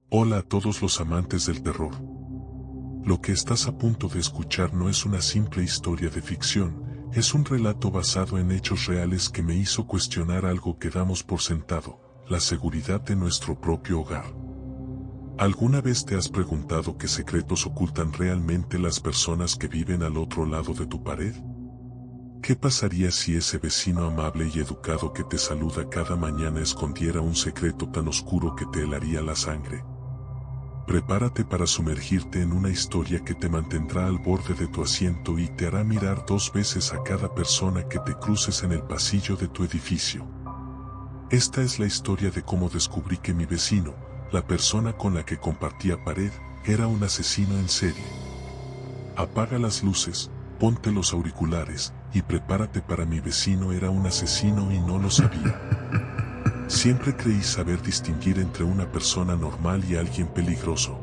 Hola a todos los amantes del terror. Lo que estás a punto de escuchar no es una simple historia de ficción, es un relato basado en hechos reales que me hizo cuestionar algo que damos por sentado, la seguridad de nuestro propio hogar. ¿Alguna vez te has preguntado qué secretos ocultan realmente las personas que viven al otro lado de tu pared? ¿Qué pasaría si ese vecino amable y educado que te saluda cada mañana escondiera un secreto tan oscuro que te helaría la sangre? Prepárate para sumergirte en una historia que te mantendrá al borde de tu asiento y te hará mirar dos veces a cada persona que te cruces en el pasillo de tu edificio. Esta es la historia de cómo descubrí que mi vecino, la persona con la que compartía pared, era un asesino en serie. Apaga las luces, ponte los auriculares y prepárate para mi vecino era un asesino y no lo sabía. Siempre creí saber distinguir entre una persona normal y alguien peligroso.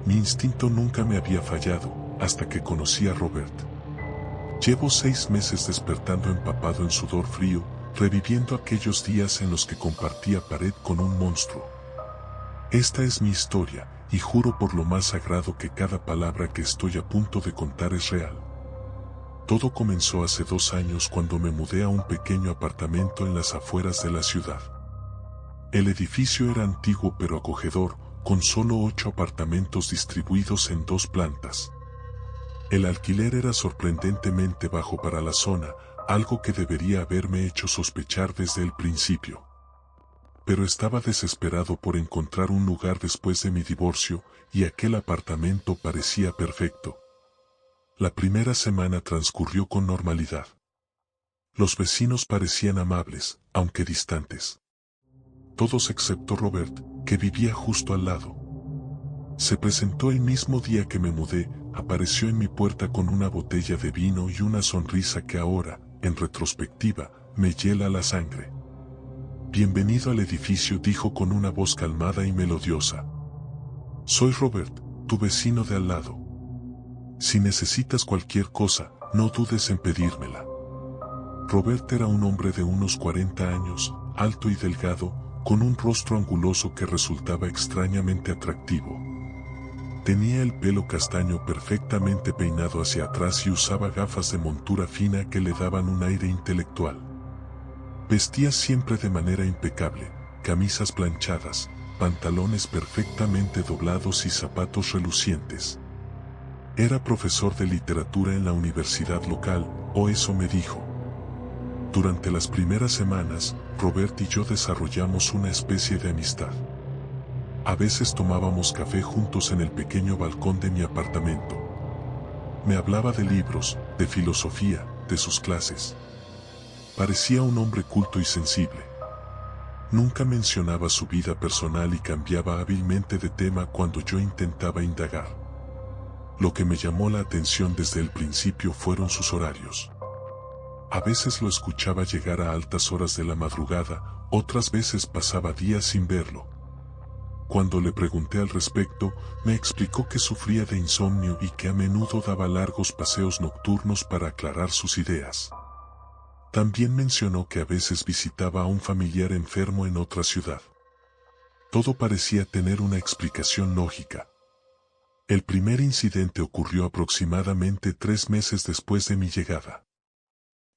Mi instinto nunca me había fallado, hasta que conocí a Robert. Llevo 6 meses despertando empapado en sudor frío, reviviendo aquellos días en los que compartía pared con un monstruo. Esta es mi historia, y juro por lo más sagrado que cada palabra que estoy a punto de contar es real. Todo comenzó hace 2 años cuando me mudé a un pequeño apartamento en las afueras de la ciudad. El edificio era antiguo pero acogedor, con solo 8 apartamentos distribuidos en 2 plantas. El alquiler era sorprendentemente bajo para la zona, algo que debería haberme hecho sospechar desde el principio. Pero estaba desesperado por encontrar un lugar después de mi divorcio, y aquel apartamento parecía perfecto. La primera semana transcurrió con normalidad. Los vecinos parecían amables, aunque distantes. Todos excepto Robert, que vivía justo al lado. Se presentó el mismo día que me mudé, apareció en mi puerta con una botella de vino y una sonrisa que ahora, en retrospectiva, me hiela la sangre. Bienvenido al edificio, dijo con una voz calmada y melodiosa. Soy Robert, tu vecino de al lado. Si necesitas cualquier cosa, no dudes en pedírmela. Robert era un hombre de unos 40 años, alto y delgado, con un rostro anguloso que resultaba extrañamente atractivo. Tenía el pelo castaño perfectamente peinado hacia atrás y usaba gafas de montura fina que le daban un aire intelectual. Vestía siempre de manera impecable, camisas planchadas, pantalones perfectamente doblados y zapatos relucientes. Era profesor de literatura en la universidad local, o eso me dijo. Durante las primeras semanas, Robert y yo desarrollamos una especie de amistad. A veces tomábamos café juntos en el pequeño balcón de mi apartamento. Me hablaba de libros, de filosofía, de sus clases. Parecía un hombre culto y sensible. Nunca mencionaba su vida personal y cambiaba hábilmente de tema cuando yo intentaba indagar. Lo que me llamó la atención desde el principio fueron sus horarios. A veces lo escuchaba llegar a altas horas de la madrugada, otras veces pasaba días sin verlo. Cuando le pregunté al respecto, me explicó que sufría de insomnio y que a menudo daba largos paseos nocturnos para aclarar sus ideas. También mencionó que a veces visitaba a un familiar enfermo en otra ciudad. Todo parecía tener una explicación lógica. El primer incidente ocurrió aproximadamente 3 meses después de mi llegada.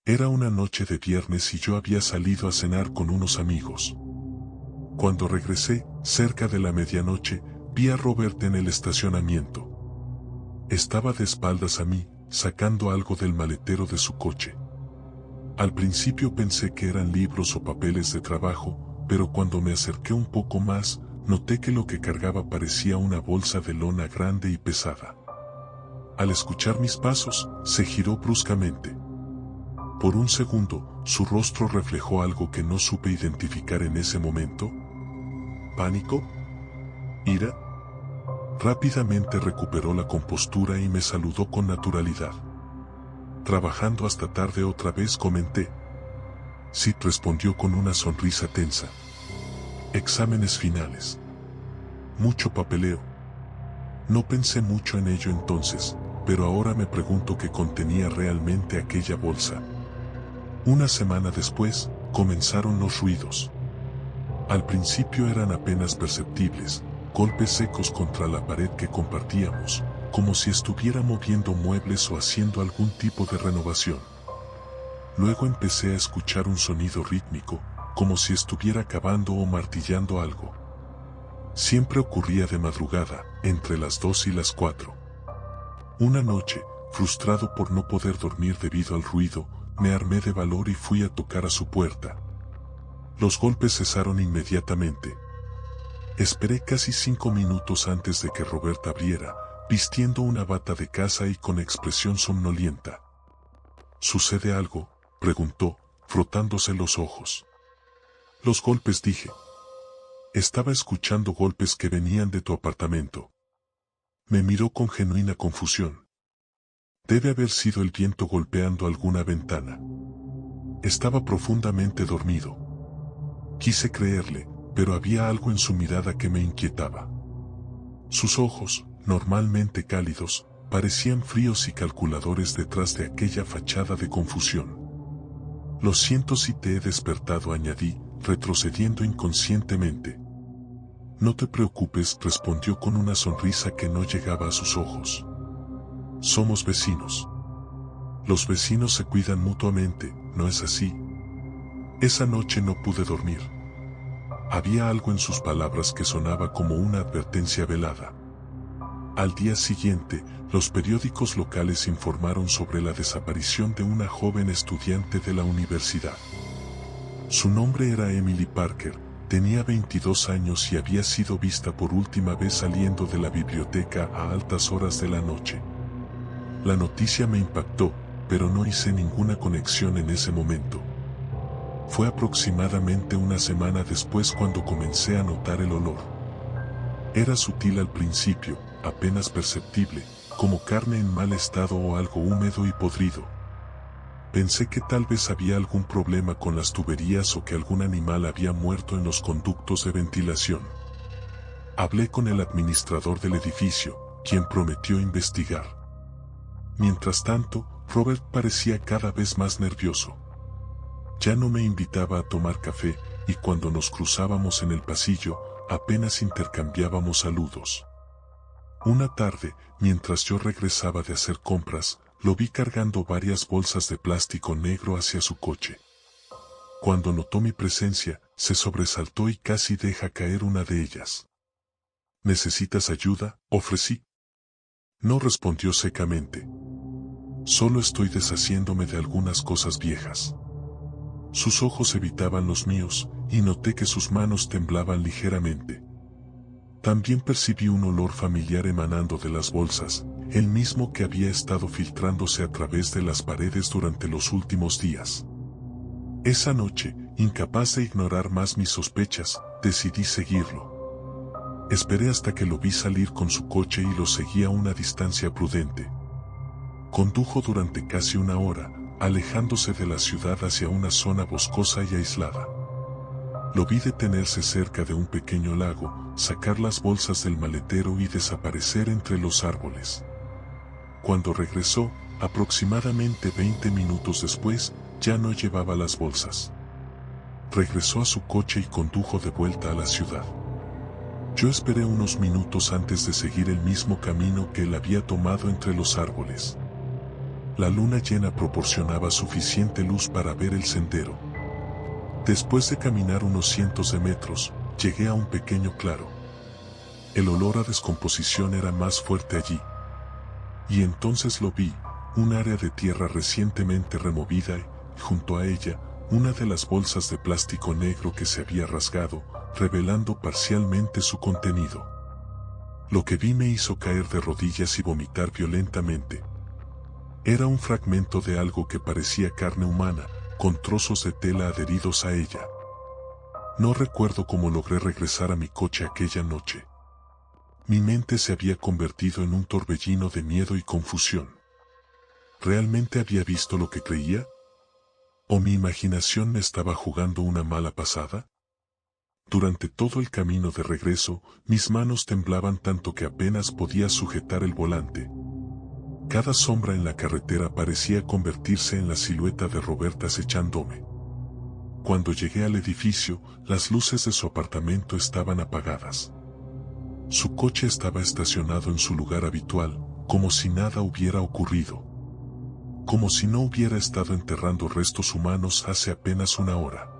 Era una noche de viernes y yo había salido a cenar con unos amigos. Cuando regresé, cerca de la medianoche, vi a Robert en el estacionamiento. Estaba de espaldas a mí, sacando algo del maletero de su coche. Al principio pensé que eran libros o papeles de trabajo, pero cuando me acerqué un poco más, noté que lo que cargaba parecía una bolsa de lona grande y pesada. Al escuchar mis pasos, se giró bruscamente. Por un segundo, su rostro reflejó algo que no supe identificar en ese momento. ¿Pánico? ¿Ira? Rápidamente recuperó la compostura y me saludó con naturalidad. Trabajando hasta tarde otra vez, comenté. Sí, respondió con una sonrisa tensa. Exámenes finales. Mucho papeleo. No pensé mucho en ello entonces, pero ahora me pregunto qué contenía realmente aquella bolsa. Una semana después, comenzaron los ruidos. Al principio eran apenas perceptibles, golpes secos contra la pared que compartíamos, como si estuviera moviendo muebles o haciendo algún tipo de renovación. Luego empecé a escuchar un sonido rítmico, como si estuviera cavando o martillando algo. Siempre ocurría de madrugada, entre las 2 y las 4. Una noche, frustrado por no poder dormir debido al ruido, me armé de valor y fui a tocar a su puerta. Los golpes cesaron inmediatamente. Esperé casi 5 minutos antes de que Roberta abriera, vistiendo una bata de casa y con expresión somnolienta. ¿Sucede algo?, preguntó, frotándose los ojos. Los golpes, dije. Estaba escuchando golpes que venían de tu apartamento. Me miró con genuina confusión. Debe haber sido el viento golpeando alguna ventana. Estaba profundamente dormido. Quise creerle, pero había algo en su mirada que me inquietaba. Sus ojos, normalmente cálidos, parecían fríos y calculadores detrás de aquella fachada de confusión. Lo siento si te he despertado, añadí, retrocediendo inconscientemente. No te preocupes, respondió con una sonrisa que no llegaba a sus ojos. Somos vecinos. Los vecinos se cuidan mutuamente, ¿no es así? Esa noche no pude dormir. Había algo en sus palabras que sonaba como una advertencia velada. Al día siguiente, los periódicos locales informaron sobre la desaparición de una joven estudiante de la universidad. Su nombre era Emily Parker, tenía 22 años y había sido vista por última vez saliendo de la biblioteca a altas horas de la noche. La noticia me impactó, pero no hice ninguna conexión en ese momento. Fue aproximadamente una semana después cuando comencé a notar el olor. Era sutil al principio, apenas perceptible, como carne en mal estado o algo húmedo y podrido. Pensé que tal vez había algún problema con las tuberías o que algún animal había muerto en los conductos de ventilación. Hablé con el administrador del edificio, quien prometió investigar. Mientras tanto, Robert parecía cada vez más nervioso. Ya no me invitaba a tomar café, y cuando nos cruzábamos en el pasillo, apenas intercambiábamos saludos. Una tarde, mientras yo regresaba de hacer compras, lo vi cargando varias bolsas de plástico negro hacia su coche. Cuando notó mi presencia, se sobresaltó y casi deja caer una de ellas. ¿Necesitas ayuda?, ofrecí. No, respondió secamente. Solo estoy deshaciéndome de algunas cosas viejas. Sus ojos evitaban los míos, y noté que sus manos temblaban ligeramente. También percibí un olor familiar emanando de las bolsas, el mismo que había estado filtrándose a través de las paredes durante los últimos días. Esa noche, incapaz de ignorar más mis sospechas, decidí seguirlo. Esperé hasta que lo vi salir con su coche y lo seguí a una distancia prudente. Condujo durante casi una hora, alejándose de la ciudad hacia una zona boscosa y aislada. Lo vi detenerse cerca de un pequeño lago, sacar las bolsas del maletero y desaparecer entre los árboles. Cuando regresó, aproximadamente 20 minutos después, ya no llevaba las bolsas. Regresó a su coche y condujo de vuelta a la ciudad. Yo esperé unos minutos antes de seguir el mismo camino que él había tomado entre los árboles. La luna llena proporcionaba suficiente luz para ver el sendero. Después de caminar unos cientos de metros, llegué a un pequeño claro. El olor a descomposición era más fuerte allí. Y entonces lo vi, un área de tierra recientemente removida y, junto a ella, una de las bolsas de plástico negro que se había rasgado, revelando parcialmente su contenido. Lo que vi me hizo caer de rodillas y vomitar violentamente. Era un fragmento de algo que parecía carne humana, con trozos de tela adheridos a ella. No recuerdo cómo logré regresar a mi coche aquella noche. Mi mente se había convertido en un torbellino de miedo y confusión. ¿Realmente había visto lo que creía? ¿O mi imaginación me estaba jugando una mala pasada? Durante todo el camino de regreso, mis manos temblaban tanto que apenas podía sujetar el volante. Cada sombra en la carretera parecía convertirse en la silueta de Roberta acechándome. Cuando llegué al edificio, las luces de su apartamento estaban apagadas. Su coche estaba estacionado en su lugar habitual, como si nada hubiera ocurrido. Como si no hubiera estado enterrando restos humanos hace apenas una hora.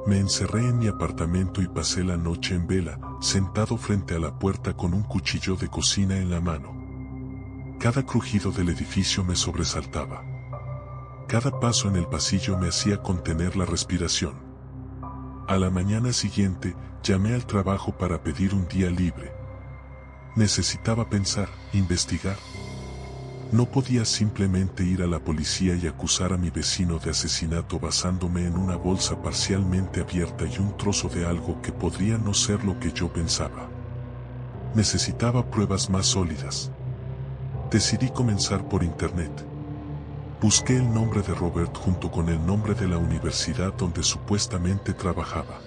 Me encerré en mi apartamento y pasé la noche en vela, sentado frente a la puerta con un cuchillo de cocina en la mano. Cada crujido del edificio me sobresaltaba. Cada paso en el pasillo me hacía contener la respiración. A la mañana siguiente, llamé al trabajo para pedir un día libre. Necesitaba pensar, investigar. No podía simplemente ir a la policía y acusar a mi vecino de asesinato basándome en una bolsa parcialmente abierta y un trozo de algo que podría no ser lo que yo pensaba. Necesitaba pruebas más sólidas. Decidí comenzar por internet. Busqué el nombre de Robert junto con el nombre de la universidad donde supuestamente trabajaba.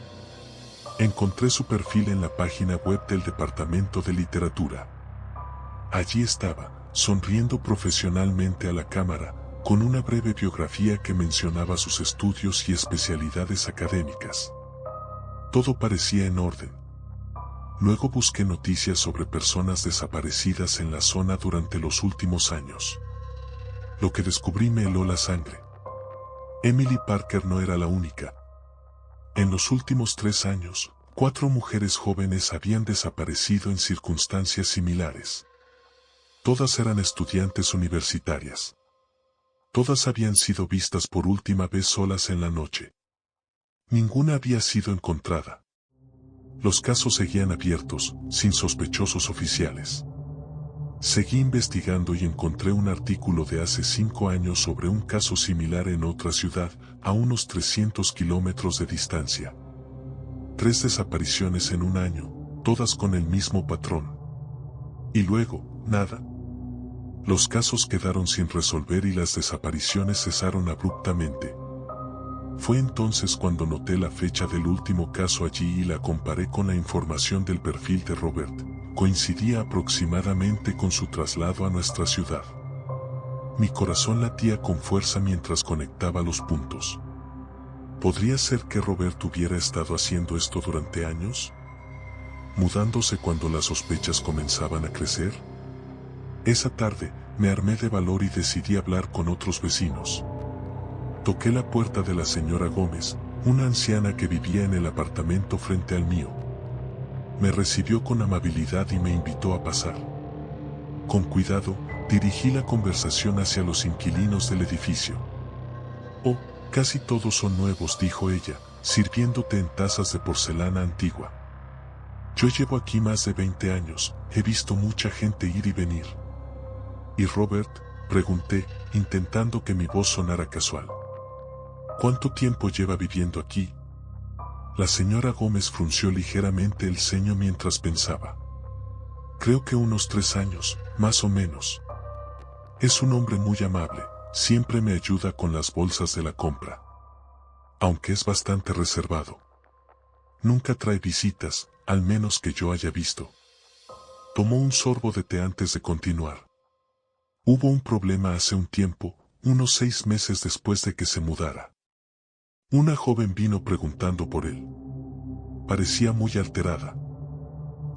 Encontré su perfil en la página web del Departamento de Literatura. Allí estaba, sonriendo profesionalmente a la cámara, con una breve biografía que mencionaba sus estudios y especialidades académicas. Todo parecía en orden. Luego busqué noticias sobre personas desaparecidas en la zona durante los últimos años. Lo que descubrí me heló la sangre. Emily Parker no era la única. En los últimos 3 años, 4 mujeres jóvenes habían desaparecido en circunstancias similares. Todas eran estudiantes universitarias. Todas habían sido vistas por última vez solas en la noche. Ninguna había sido encontrada. Los casos seguían abiertos, sin sospechosos oficiales. Seguí investigando y encontré un artículo de hace 5 años sobre un caso similar en otra ciudad, a unos 300 kilómetros de distancia. 3 desapariciones en un año, todas con el mismo patrón. Y luego, nada. Los casos quedaron sin resolver y las desapariciones cesaron abruptamente. Fue entonces cuando noté la fecha del último caso allí y la comparé con la información del perfil de Robert. Coincidía aproximadamente con su traslado a nuestra ciudad. Mi corazón latía con fuerza mientras conectaba los puntos. ¿Podría ser que Robert hubiera estado haciendo esto durante años? ¿Mudándose cuando las sospechas comenzaban a crecer? Esa tarde, me armé de valor y decidí hablar con otros vecinos. Toqué la puerta de la señora Gómez, una anciana que vivía en el apartamento frente al mío. Me recibió con amabilidad y me invitó a pasar. Con cuidado, dirigí la conversación hacia los inquilinos del edificio. «Oh, casi todos son nuevos», dijo ella, sirviéndote en tazas de porcelana antigua. «Yo llevo aquí más de 20 años, he visto mucha gente ir y venir». «¿Y Robert?», pregunté, intentando que mi voz sonara casual. «¿Cuánto tiempo lleva viviendo aquí?». La señora Gómez frunció ligeramente el ceño mientras pensaba. «Creo que unos 3 años, más o menos. Es un hombre muy amable, siempre me ayuda con las bolsas de la compra. Aunque es bastante reservado. Nunca trae visitas, al menos que yo haya visto». Tomó un sorbo de té antes de continuar. «Hubo un problema hace un tiempo, unos 6 meses después de que se mudara. Una joven vino preguntando por él. Parecía muy alterada.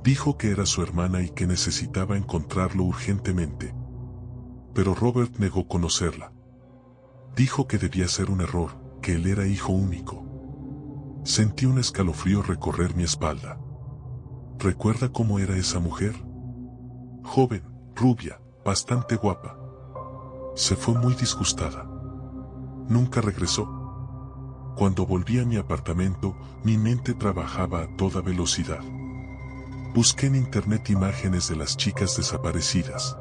Dijo que era su hermana y que necesitaba encontrarlo urgentemente. Pero Robert negó conocerla. Dijo que debía ser un error, que él era hijo único». Sentí un escalofrío recorrer mi espalda. ¿Recuerda cómo era esa mujer? Joven, rubia, bastante guapa. Se fue muy disgustada. Nunca regresó. Cuando volví a mi apartamento, mi mente trabajaba a toda velocidad. Busqué en internet imágenes de las chicas desaparecidas.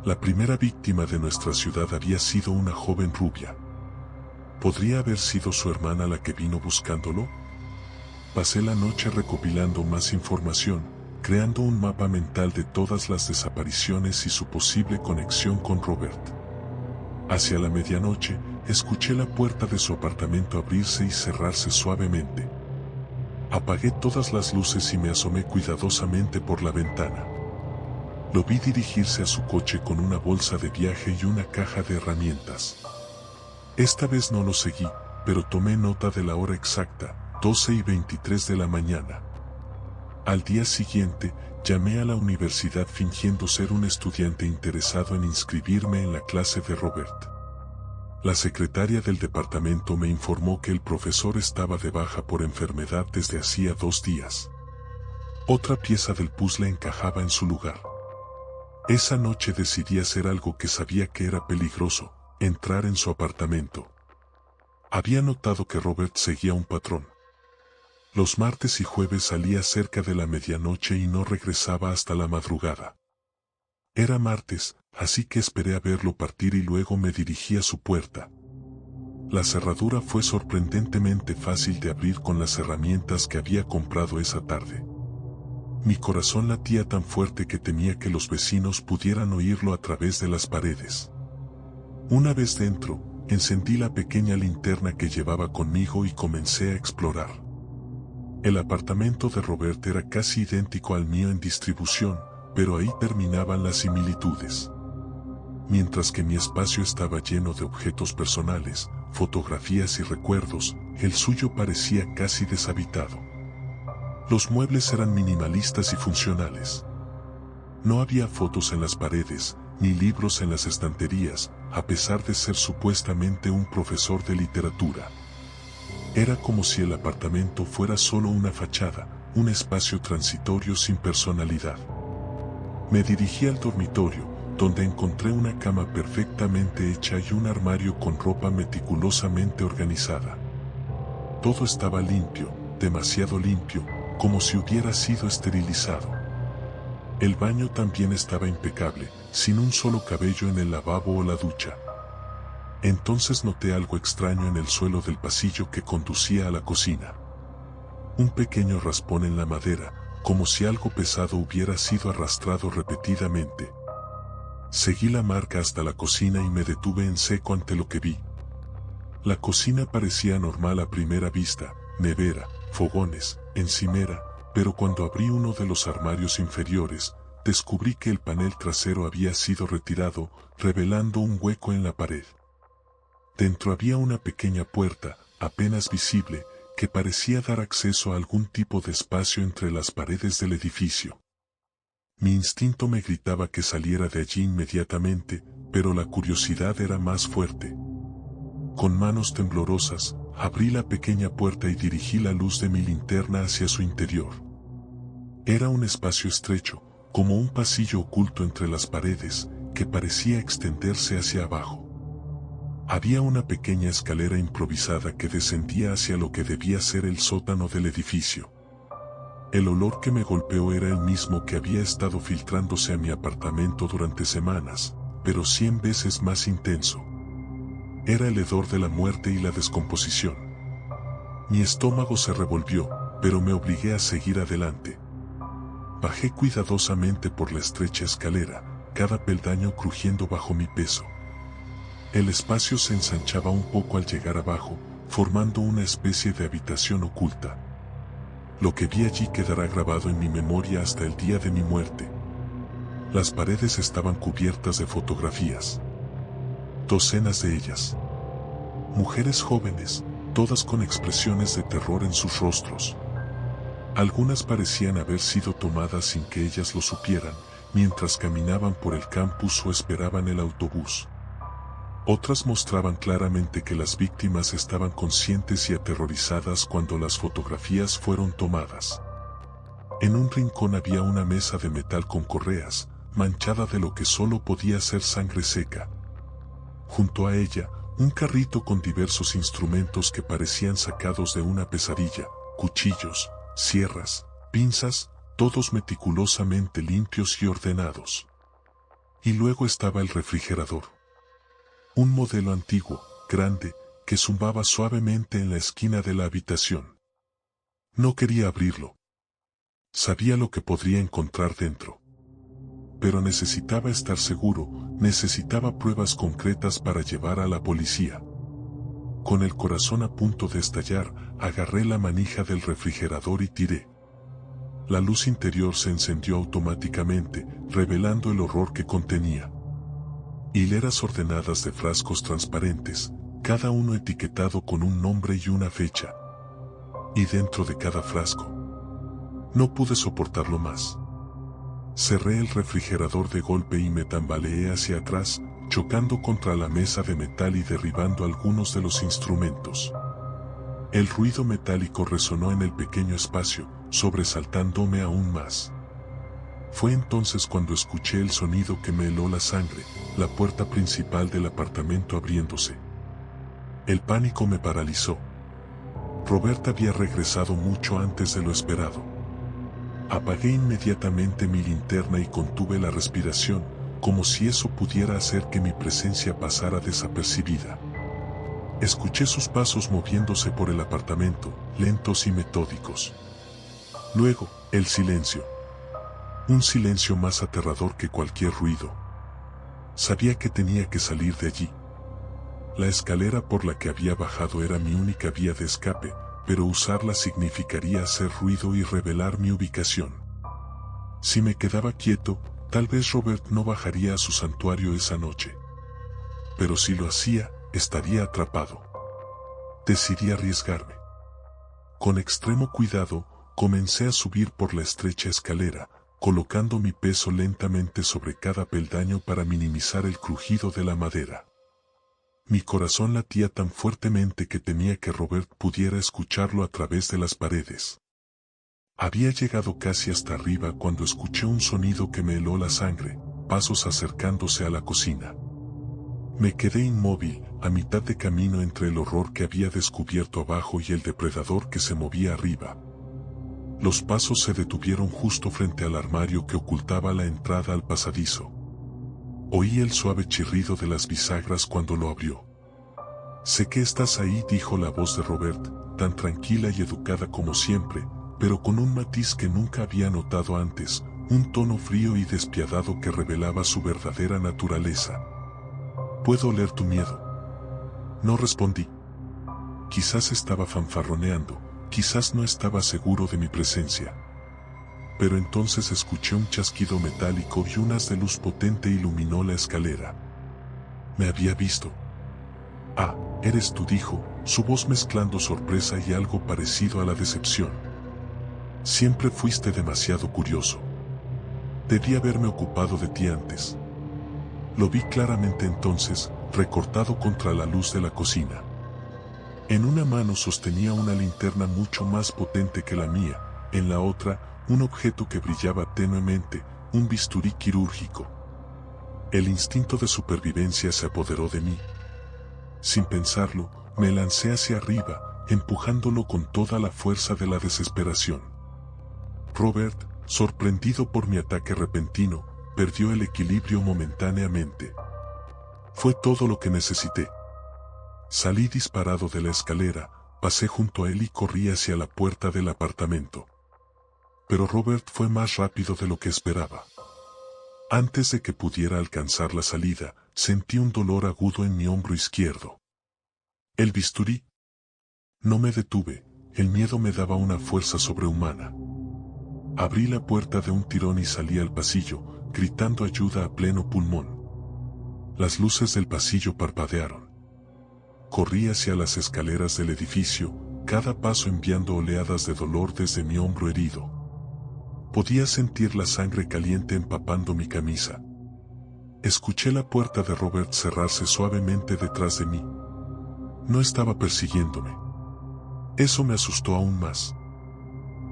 La primera víctima de nuestra ciudad había sido una joven rubia. ¿Podría haber sido su hermana la que vino buscándolo? Pasé la noche recopilando más información, creando un mapa mental de todas las desapariciones y su posible conexión con Robert. Hacia la medianoche, escuché la puerta de su apartamento abrirse y cerrarse suavemente. Apagué todas las luces y me asomé cuidadosamente por la ventana. Lo vi dirigirse a su coche con una bolsa de viaje y una caja de herramientas. Esta vez no lo seguí, pero tomé nota de la hora exacta, 12:23 de la mañana. Al día siguiente, llamé a la universidad fingiendo ser un estudiante interesado en inscribirme en la clase de Robert. La secretaria del departamento me informó que el profesor estaba de baja por enfermedad desde hacía 2 días. Otra pieza del puzzle encajaba en su lugar. Esa noche decidí hacer algo que sabía que era peligroso, entrar en su apartamento. Había notado que Robert seguía un patrón. Los martes y jueves salía cerca de la medianoche y no regresaba hasta la madrugada. Era martes, así que esperé a verlo partir y luego me dirigí a su puerta. La cerradura fue sorprendentemente fácil de abrir con las herramientas que había comprado esa tarde. Mi corazón latía tan fuerte que temía que los vecinos pudieran oírlo a través de las paredes. Una vez dentro, encendí la pequeña linterna que llevaba conmigo y comencé a explorar. El apartamento de Robert era casi idéntico al mío en distribución, pero ahí terminaban las similitudes. Mientras que mi espacio estaba lleno de objetos personales, fotografías y recuerdos, el suyo parecía casi deshabitado. Los muebles eran minimalistas y funcionales. No había fotos en las paredes, ni libros en las estanterías, a pesar de ser supuestamente un profesor de literatura. Era como si el apartamento fuera solo una fachada, un espacio transitorio sin personalidad. Me dirigí al dormitorio, donde encontré una cama perfectamente hecha y un armario con ropa meticulosamente organizada. Todo estaba limpio, demasiado limpio, como si hubiera sido esterilizado. El baño también estaba impecable, sin un solo cabello en el lavabo o la ducha. Entonces noté algo extraño en el suelo del pasillo que conducía a la cocina. Un pequeño raspón en la madera, como si algo pesado hubiera sido arrastrado repetidamente. Seguí la marca hasta la cocina y me detuve en seco ante lo que vi. La cocina parecía normal a primera vista, nevera, fogones, encimera, pero cuando abrí uno de los armarios inferiores, descubrí que el panel trasero había sido retirado, revelando un hueco en la pared. Dentro había una pequeña puerta, apenas visible, que parecía dar acceso a algún tipo de espacio entre las paredes del edificio. Mi instinto me gritaba que saliera de allí inmediatamente, pero la curiosidad era más fuerte. Con manos temblorosas, abrí la pequeña puerta y dirigí la luz de mi linterna hacia su interior. Era un espacio estrecho, como un pasillo oculto entre las paredes, que parecía extenderse hacia abajo. Había una pequeña escalera improvisada que descendía hacia lo que debía ser el sótano del edificio. El olor que me golpeó era el mismo que había estado filtrándose a mi apartamento durante semanas, pero 100 veces más intenso. Era el hedor de la muerte y la descomposición. Mi estómago se revolvió, pero me obligué a seguir adelante. Bajé cuidadosamente por la estrecha escalera, cada peldaño crujiendo bajo mi peso. El espacio se ensanchaba un poco al llegar abajo, formando una especie de habitación oculta. Lo que vi allí quedará grabado en mi memoria hasta el día de mi muerte. Las paredes estaban cubiertas de fotografías. Docenas de ellas. Mujeres jóvenes, todas con expresiones de terror en sus rostros. Algunas parecían haber sido tomadas sin que ellas lo supieran, mientras caminaban por el campus o esperaban el autobús. Otras mostraban claramente que las víctimas estaban conscientes y aterrorizadas cuando las fotografías fueron tomadas. En un rincón había una mesa de metal con correas, manchada de lo que solo podía ser sangre seca. Junto a ella, un carrito con diversos instrumentos que parecían sacados de una pesadilla, cuchillos, sierras, pinzas, todos meticulosamente limpios y ordenados. Y luego estaba el refrigerador. Un modelo antiguo, grande, que zumbaba suavemente en la esquina de la habitación. No quería abrirlo. Sabía lo que podría encontrar dentro. Pero necesitaba estar seguro, necesitaba pruebas concretas para llevar a la policía. Con el corazón a punto de estallar, agarré la manija del refrigerador y tiré. La luz interior se encendió automáticamente, revelando el horror que contenía. Hileras ordenadas de frascos transparentes, cada uno etiquetado con un nombre y una fecha. Y dentro de cada frasco, No pude soportarlo más. Cerré el refrigerador de golpe y me tambaleé hacia atrás, chocando contra la mesa de metal y derribando algunos de los instrumentos. El ruido metálico resonó en el pequeño espacio, sobresaltándome aún más. Fue entonces cuando escuché el sonido que me heló la sangre, la puerta principal del apartamento abriéndose. El pánico me paralizó. Robert había regresado mucho antes de lo esperado. Apagué inmediatamente mi linterna y contuve la respiración, como si eso pudiera hacer que mi presencia pasara desapercibida. Escuché sus pasos moviéndose por el apartamento, lentos y metódicos. Luego, el silencio. Un silencio más aterrador que cualquier ruido. Sabía que tenía que salir de allí. La escalera por la que había bajado era mi única vía de escape, pero usarla significaría hacer ruido y revelar mi ubicación. Si me quedaba quieto, tal vez Robert no bajaría a su santuario esa noche. Pero si lo hacía, estaría atrapado. Decidí arriesgarme. Con extremo cuidado, comencé a subir por la estrecha escalera, colocando mi peso lentamente sobre cada peldaño para minimizar el crujido de la madera. Mi corazón latía tan fuertemente que temía que Robert pudiera escucharlo a través de las paredes. Había llegado casi hasta arriba cuando escuché un sonido que me heló la sangre, pasos acercándose a la cocina. Me quedé inmóvil, a mitad de camino entre el horror que había descubierto abajo y el depredador que se movía arriba. Los pasos se detuvieron justo frente al armario que ocultaba la entrada al pasadizo. Oí el suave chirrido de las bisagras cuando lo abrió. «Sé que estás ahí», dijo la voz de Robert, tan tranquila y educada como siempre, pero con un matiz que nunca había notado antes, un tono frío y despiadado que revelaba su verdadera naturaleza. «Puedo oler tu miedo». No respondí. Quizás estaba fanfarroneando, quizás no estaba seguro de mi presencia. Pero entonces escuché un chasquido metálico y un haz de luz potente iluminó la escalera. Me había visto. «Ah, eres tú», dijo, su voz mezclando sorpresa y algo parecido a la decepción. «Siempre fuiste demasiado curioso. Debí haberme ocupado de ti antes». Lo vi claramente entonces, recortado contra la luz de la cocina. En una mano sostenía una linterna mucho más potente que la mía, en la otra, un objeto que brillaba tenuemente, un bisturí quirúrgico. El instinto de supervivencia se apoderó de mí. Sin pensarlo, me lancé hacia arriba, empujándolo con toda la fuerza de la desesperación. Robert, sorprendido por mi ataque repentino, perdió el equilibrio momentáneamente. Fue todo lo que necesité. Salí disparado de la escalera, pasé junto a él y corrí hacia la puerta del apartamento. Pero Robert fue más rápido de lo que esperaba. Antes de que pudiera alcanzar la salida, sentí un dolor agudo en mi hombro izquierdo. El bisturí. No me detuve, el miedo me daba una fuerza sobrehumana. Abrí la puerta de un tirón y salí al pasillo, gritando ayuda a pleno pulmón. Las luces del pasillo parpadearon. Corrí hacia las escaleras del edificio, cada paso enviando oleadas de dolor desde mi hombro herido. Podía sentir la sangre caliente empapando mi camisa. Escuché la puerta de Robert cerrarse suavemente detrás de mí. No estaba persiguiéndome. Eso me asustó aún más.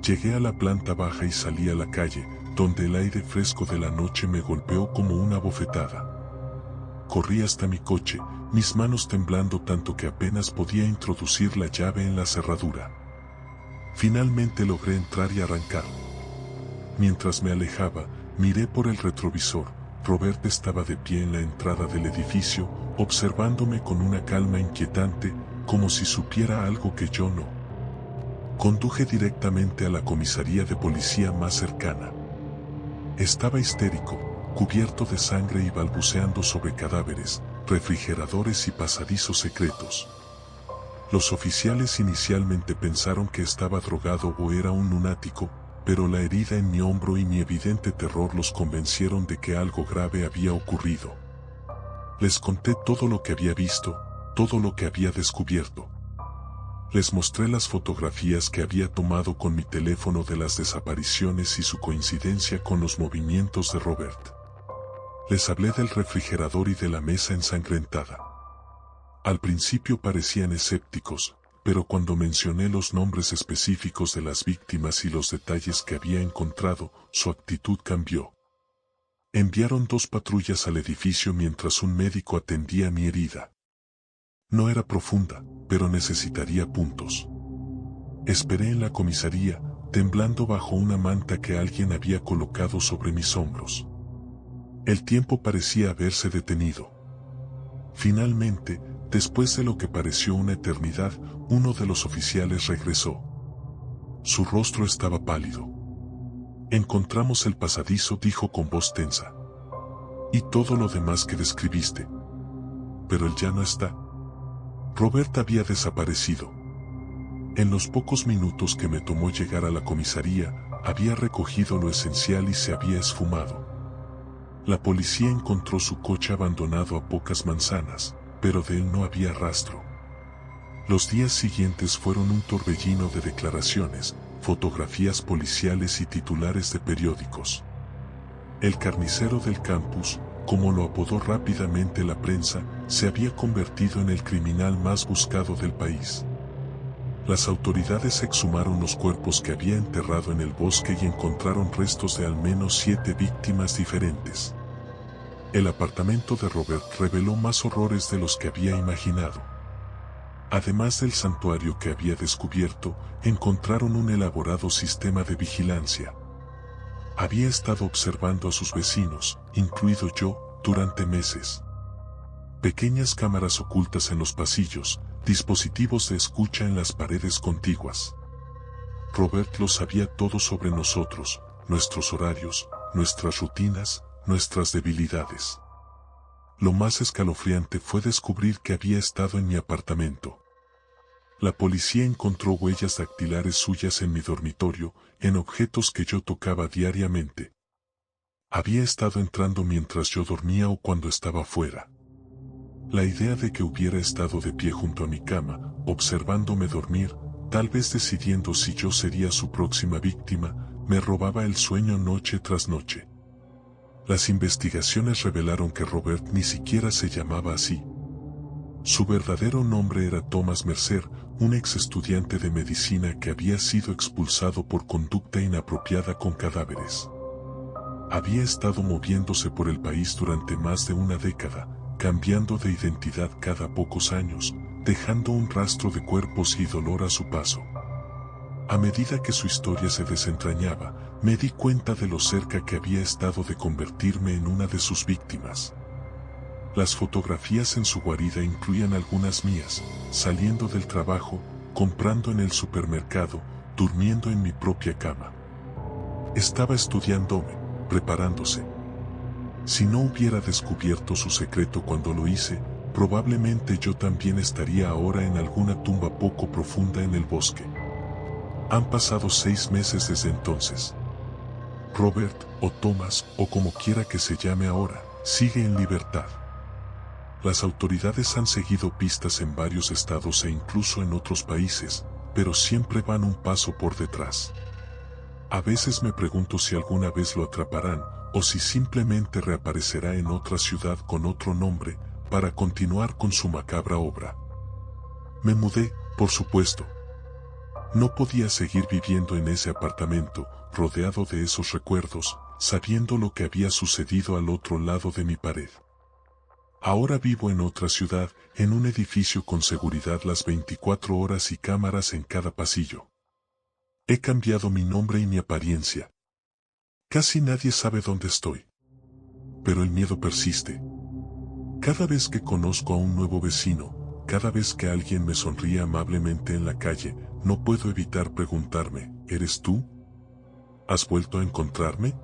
Llegué a la planta baja y salí a la calle, donde el aire fresco de la noche me golpeó como una bofetada. Corrí hasta mi coche, mis manos temblando tanto que apenas podía introducir la llave en la cerradura. Finalmente logré entrar y arrancar. Mientras me alejaba, miré por el retrovisor. Robert estaba de pie en la entrada del edificio, observándome con una calma inquietante, como si supiera algo que yo no. Conduje directamente a la comisaría de policía más cercana. Estaba histérico, cubierto de sangre y balbuceando sobre cadáveres, refrigeradores y pasadizos secretos. Los oficiales inicialmente pensaron que estaba drogado o era un lunático, pero la herida en mi hombro y mi evidente terror los convencieron de que algo grave había ocurrido. Les conté todo lo que había visto, todo lo que había descubierto. Les mostré las fotografías que había tomado con mi teléfono de las desapariciones y su coincidencia con los movimientos de Robert. Les hablé del refrigerador y de la mesa ensangrentada. Al principio parecían escépticos, pero cuando mencioné los nombres específicos de las víctimas y los detalles que había encontrado, su actitud cambió. Enviaron 2 patrullas al edificio mientras un médico atendía mi herida. No era profunda, pero necesitaría puntos. Esperé en la comisaría, temblando bajo una manta que alguien había colocado sobre mis hombros. El tiempo parecía haberse detenido. Finalmente, después de lo que pareció una eternidad, uno de los oficiales regresó. Su rostro estaba pálido. Encontramos el pasadizo, dijo con voz tensa. Y todo lo demás que describiste. Pero él ya no está. Robert había desaparecido. En los pocos minutos que me tomó llegar a la comisaría, había recogido lo esencial y se había esfumado. La policía encontró su coche abandonado a pocas manzanas, pero de él no había rastro. Los días siguientes fueron un torbellino de declaraciones, fotografías policiales y titulares de periódicos. El carnicero del campus, como lo apodó rápidamente la prensa, se había convertido en el criminal más buscado del país. Las autoridades exhumaron los cuerpos que había enterrado en el bosque y encontraron restos de al menos 7 víctimas diferentes. El apartamento de Robert reveló más horrores de los que había imaginado. Además del santuario que había descubierto, encontraron un elaborado sistema de vigilancia. Había estado observando a sus vecinos, incluido yo, durante meses. Pequeñas cámaras ocultas en los pasillos, dispositivos de escucha en las paredes contiguas. Robert lo sabía todo sobre nosotros, nuestros horarios, nuestras rutinas, nuestras debilidades. Lo más escalofriante fue descubrir que había estado en mi apartamento. La policía encontró huellas dactilares suyas en mi dormitorio, en objetos que yo tocaba diariamente. Había estado entrando mientras yo dormía o cuando estaba fuera. La idea de que hubiera estado de pie junto a mi cama, observándome dormir, tal vez decidiendo si yo sería su próxima víctima, me robaba el sueño noche tras noche. Las investigaciones revelaron que Robert ni siquiera se llamaba así. Su verdadero nombre era Thomas Mercer, un ex estudiante de medicina que había sido expulsado por conducta inapropiada con cadáveres. Había estado moviéndose por el país durante más de una década, cambiando de identidad cada pocos años, dejando un rastro de cuerpos y dolor a su paso. A medida que su historia se desentrañaba, me di cuenta de lo cerca que había estado de convertirme en una de sus víctimas. Las fotografías en su guarida incluían algunas mías, saliendo del trabajo, comprando en el supermercado, durmiendo en mi propia cama. Estaba estudiándome, preparándose. Si no hubiera descubierto su secreto cuando lo hice, probablemente yo también estaría ahora en alguna tumba poco profunda en el bosque. Han pasado 6 meses desde entonces. Robert, o Thomas, o como quiera que se llame ahora, sigue en libertad. Las autoridades han seguido pistas en varios estados e incluso en otros países, pero siempre van un paso por detrás. A veces me pregunto si alguna vez lo atraparán, o si simplemente reaparecerá en otra ciudad con otro nombre, para continuar con su macabra obra. Me mudé, por supuesto. No podía seguir viviendo en ese apartamento, rodeado de esos recuerdos, sabiendo lo que había sucedido al otro lado de mi pared. Ahora vivo en otra ciudad, en un edificio con seguridad las 24 horas y cámaras en cada pasillo. He cambiado mi nombre y mi apariencia. Casi nadie sabe dónde estoy. Pero el miedo persiste. Cada vez que conozco a un nuevo vecino, cada vez que alguien me sonríe amablemente en la calle, no puedo evitar preguntarme, ¿eres tú? ¿Has vuelto a encontrarme?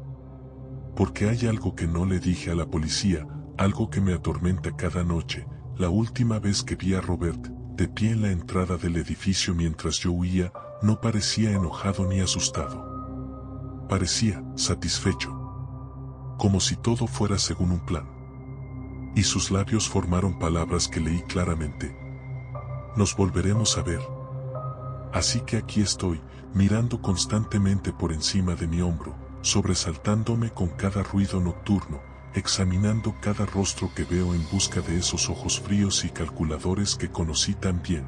Porque hay algo que no le dije a la policía, algo que me atormenta cada noche. La última vez que vi a Robert, de pie en la entrada del edificio mientras yo huía, no parecía enojado ni asustado. Parecía satisfecho. Como si todo fuera según un plan. Y sus labios formaron palabras que leí claramente. Nos volveremos a ver. Así que aquí estoy, mirando constantemente por encima de mi hombro, sobresaltándome con cada ruido nocturno, examinando cada rostro que veo en busca de esos ojos fríos y calculadores que conocí tan bien.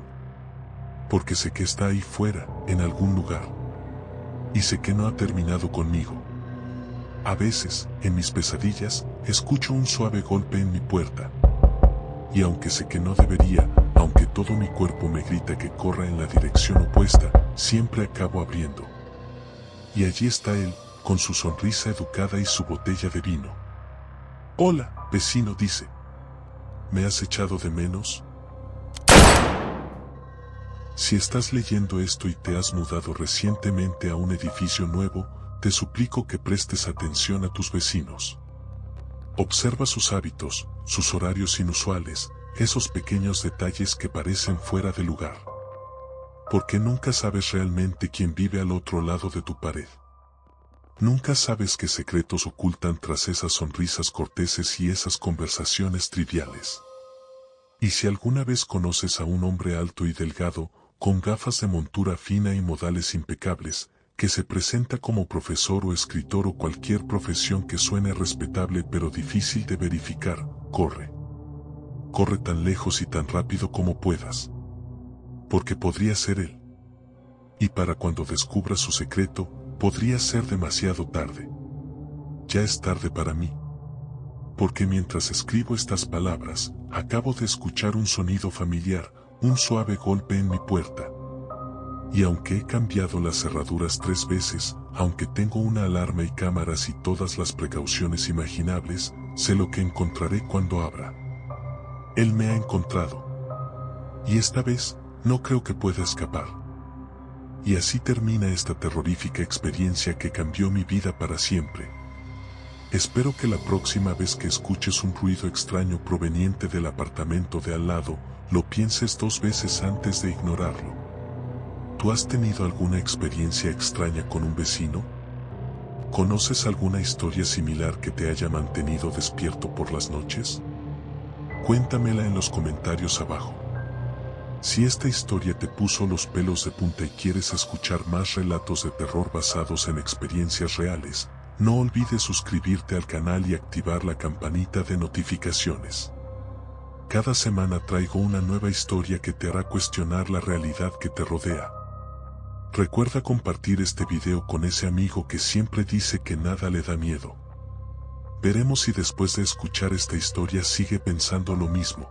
Porque sé que está ahí fuera, en algún lugar. Y sé que no ha terminado conmigo. A veces, en mis pesadillas, escucho un suave golpe en mi puerta. Y aunque sé que no debería, aunque todo mi cuerpo me grita que corra en la dirección opuesta, siempre acabo abriendo. Y allí está él, con su sonrisa educada y su botella de vino. «Hola, vecino», dice. «¿Me has echado de menos?» Si estás leyendo esto y te has mudado recientemente a un edificio nuevo, te suplico que prestes atención a tus vecinos. Observa sus hábitos, sus horarios inusuales, esos pequeños detalles que parecen fuera de lugar. Porque nunca sabes realmente quién vive al otro lado de tu pared. Nunca sabes qué secretos ocultan tras esas sonrisas corteses y esas conversaciones triviales. Y si alguna vez conoces a un hombre alto y delgado, con gafas de montura fina y modales impecables, que se presenta como profesor o escritor o cualquier profesión que suene respetable pero difícil de verificar, corre. Corre tan lejos y tan rápido como puedas. Porque podría ser él. Y para cuando descubras su secreto, podría ser demasiado tarde. Ya es tarde para mí. Porque mientras escribo estas palabras, acabo de escuchar un sonido familiar, un suave golpe en mi puerta. Y aunque he cambiado las cerraduras 3 veces, aunque tengo una alarma y cámaras y todas las precauciones imaginables, sé lo que encontraré cuando abra. Él me ha encontrado. Y esta vez, no creo que pueda escapar. Y así termina esta terrorífica experiencia que cambió mi vida para siempre. Espero que la próxima vez que escuches un ruido extraño proveniente del apartamento de al lado, lo pienses 2 veces antes de ignorarlo. ¿Tú has tenido alguna experiencia extraña con un vecino? ¿Conoces alguna historia similar que te haya mantenido despierto por las noches? Cuéntamela en los comentarios abajo. Si esta historia te puso los pelos de punta y quieres escuchar más relatos de terror basados en experiencias reales, no olvides suscribirte al canal y activar la campanita de notificaciones. Cada semana traigo una nueva historia que te hará cuestionar la realidad que te rodea. Recuerda compartir este video con ese amigo que siempre dice que nada le da miedo. Veremos si después de escuchar esta historia sigue pensando lo mismo.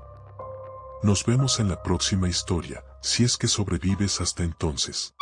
Nos vemos en la próxima historia, si es que sobrevives hasta entonces.